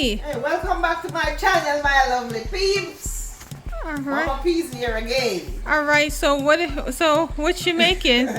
Hey, welcome back to my channel, my lovely peeps. Mama P's here again. All right. So what you making?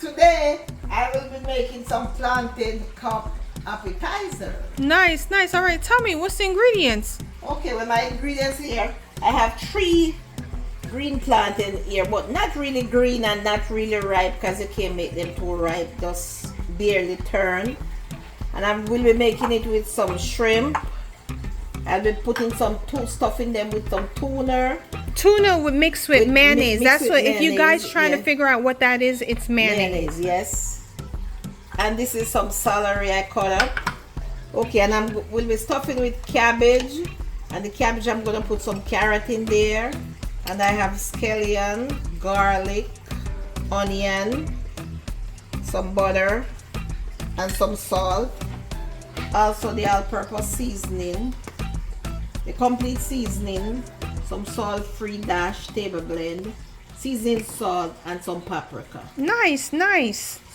Today I will be making some plantain cup appetizer. Nice. All right. Tell me, what's the ingredients? Okay, well, my ingredients here, I have 3 green plantain here, but not really green and not really ripe because you can't make them too ripe, just barely turned. And I will be making it with some shrimp. I'll be putting some stuff in them with some tuna. Tuna would mix with mayonnaise. That's what. Mayonnaise, if you guys trying to figure out what that is, it's mayonnaise. Yes. And this is some celery I cut up. Okay, and we'll be stuffing with cabbage. And the cabbage, I'm gonna put some carrot in there. And I have scallion, garlic, onion, some butter, and some salt. Also the all-purpose seasoning, the complete seasoning, some salt-free dash table blend, seasoned salt, and some paprika. Nice.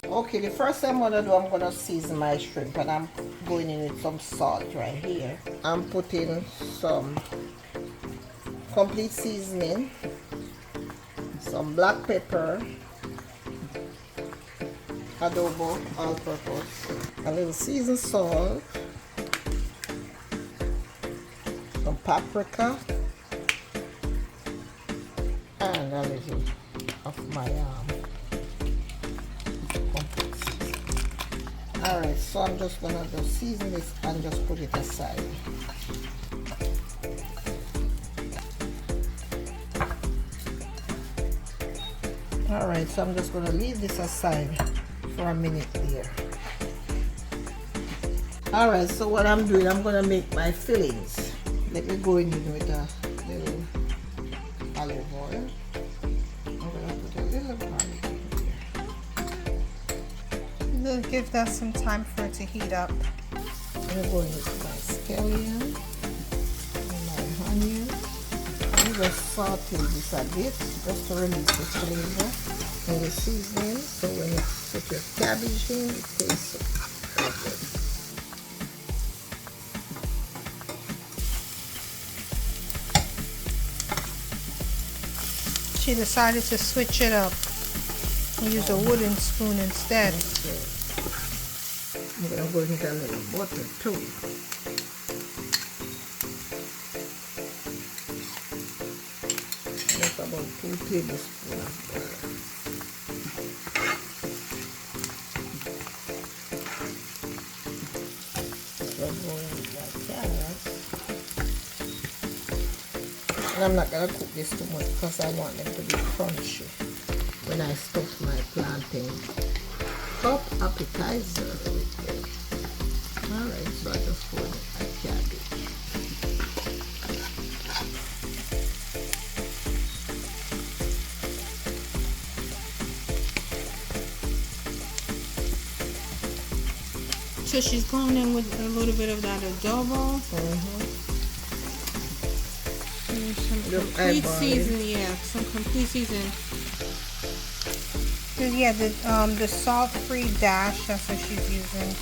Okay, the first thing I'm gonna do, I'm gonna season my shrimp, and I'm going in with some salt right here. I'm putting some complete seasoning, some black pepper, adobo, all-purpose, a little seasoned salt, some paprika, and a little of my complete seasoning. Alright, so I'm just gonna just season this and just put it aside. Alright, so I'm just gonna leave this aside for a minute there. Alright, so what I'm doing, I'm gonna make my fillings. Let me go in with a little olive oil. I'm gonna put a little garlic in there. Give that some time for it to heat up. I'm gonna go in with my scallion and my onion. I'm just saute this a bit just to release the flavor and the seasoning, so when you put your cabbage in, it tastes so good. She decided to switch it up and use a wooden spoon instead. Okay. I'm gonna go with a little butter too. That's about 2 tablespoons of butter. And I'm not gonna cook this too much because I want them to be crunchy when I stuff my plantain cup appetizer with them. Alright, so I just put my cabbage. So she's going in with a little bit of that adobo. Some complete seasoning, some complete seasoning. Yeah, the salt-free dash, that's what she's using.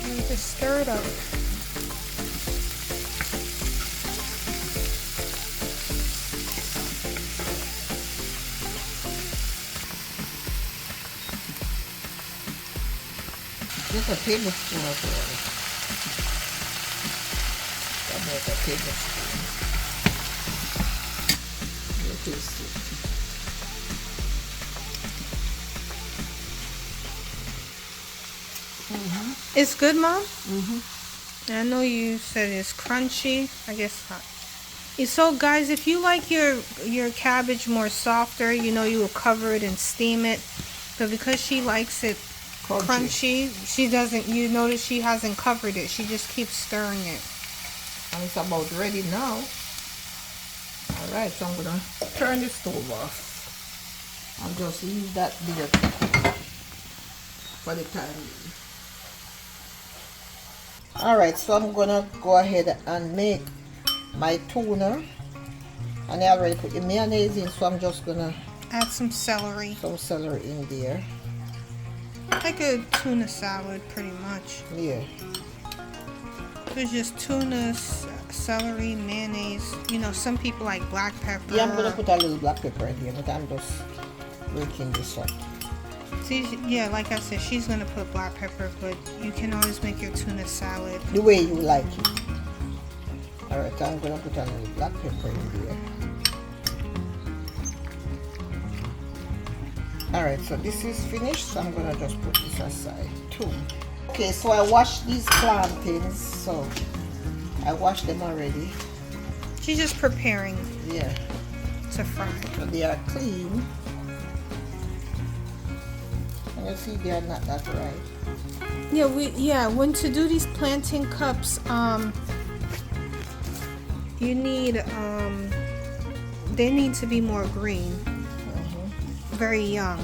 And just stir it up. Just a tablespoon of oil. About a tablespoon. You'll taste it. It's good, Mom? I know you said it's crunchy. I guess not. So guys, if you like your cabbage more softer, you will cover it and steam it. But because she likes it crunchy, she doesn't. You notice she hasn't covered it. She just keeps stirring it. And it's about ready now. Alright, so I'm gonna turn the stove off and just leave that there for the time being. Alright, so I'm gonna go ahead and make my tuna, and I already put the mayonnaise in, so I'm just gonna add some celery in there. Like a tuna salad, pretty much. Yeah. There's just tuna, celery, mayonnaise. You know, some people like black pepper. Yeah, I'm gonna put a little black pepper in here, but I'm just breaking this up. See, yeah, like I said, she's gonna put black pepper, but you can always make your tuna salad the way you like it. Alright, I'm gonna put a little black pepper in there. Alright, so this is finished, so I'm gonna just put this aside too. Okay, so I washed these plantains, so I washed them already. She's just preparing. Yeah. To fry. So they are clean. And you see they are not that right. Yeah, when to do these plantain cups, you need they need to be more green. Very young.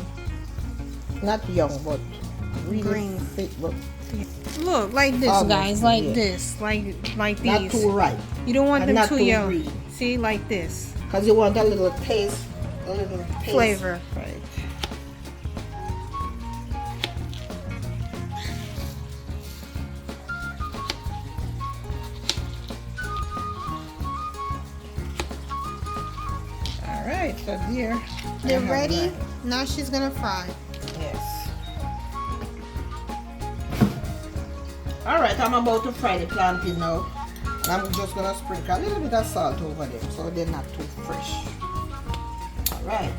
Not young, but really green. Thick, but look, like this, guys, like this, like these. Not too ripe. You don't want and them too young. Green. See, like this. Because you want a little taste, flavor. Right. Alright, so dear. They're ready. Now she's gonna fry. Yes. Alright, I'm about to fry the plantain now. I'm just gonna sprinkle a little bit of salt over them so they're not too fresh. Alright.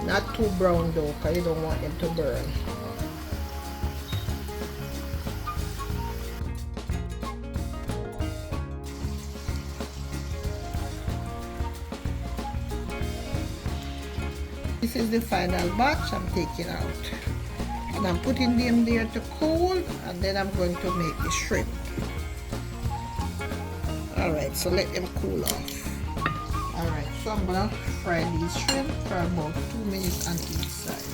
Not too brown though, because you don't want them to burn. This is the final batch I'm taking out. And I'm putting them there to cool, and then I'm going to make the shrimp. Alright, so let them cool off. Alright, so I'm gonna fry these shrimp for about 2 minutes on each side.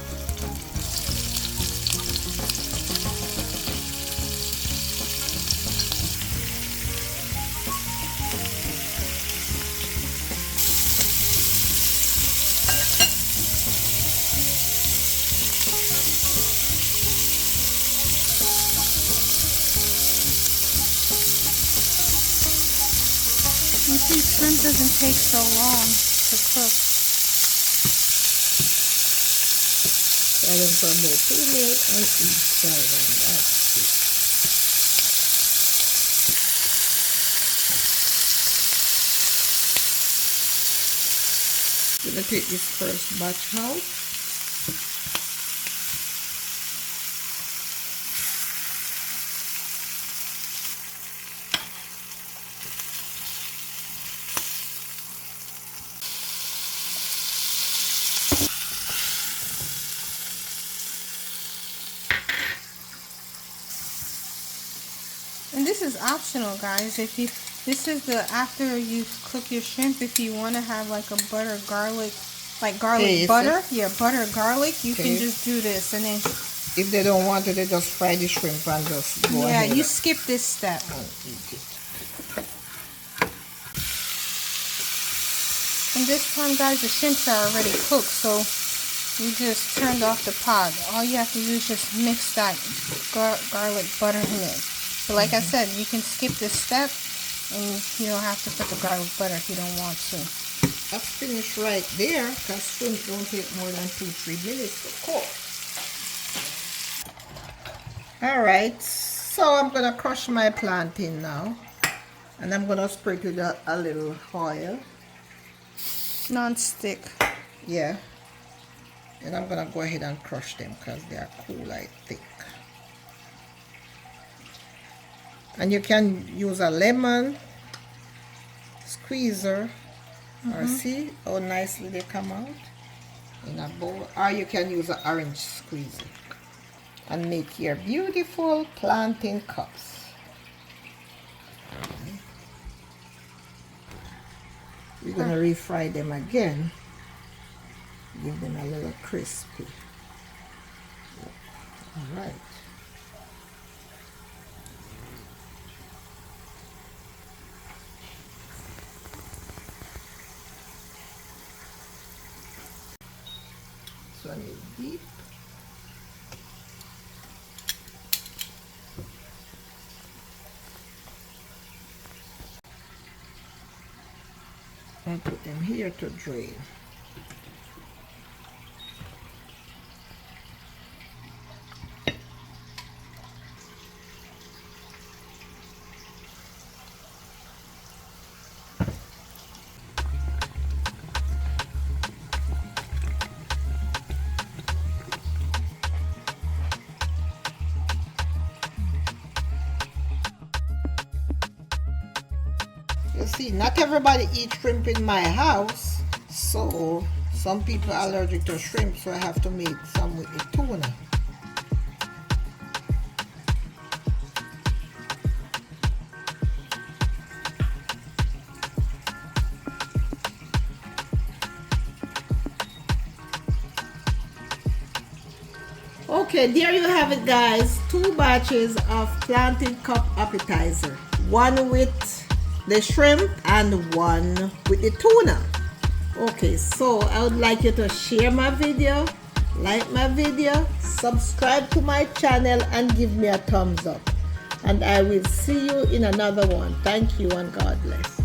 You see, shrimp doesn't take so long to cook. Fry them for about 2 minutes on each side, and that's it. I'm gonna take this first batch out. And this is optional, guys. If you, this is the after you cook your shrimp. If you want to have like a butter garlic, like garlic butter, yeah, butter garlic, you can just do this. And then if they don't want it, they just fry the shrimp and just go ahead. Yeah, you skip this step. And eat it. And this time, guys, the shrimps are already cooked, so you just turned off the pot. All you have to do is just mix that garlic butter in it. So like I said, you can skip this step, and you don't have to put the garlic butter if you don't want to. That's finished right there, because shrimp don't take more than 2-3 minutes to cook. Alright, so I'm going to crush my plantain now. And I'm going to sprinkle a little oil. Non-stick. Yeah. And I'm going to go ahead and crush them because they are cool, I think. And you can use a lemon squeezer, or see how nicely they come out in a bowl, or you can use an orange squeezer and make your beautiful plantain cups. We're going to refry them again, give them a little crispy. All right. This one is deep. And put them here to drain. You see, not everybody eats shrimp in my house, so some people are allergic to shrimp, so I have to make some with the tuna. Okay, there you have it, guys. 2 batches of plantain cup appetizer. One with the shrimp and one with the tuna. Okay, so I would like you to share my video, like my video, subscribe to my channel, and give me a thumbs up. And I will see you in another one. Thank you and God bless.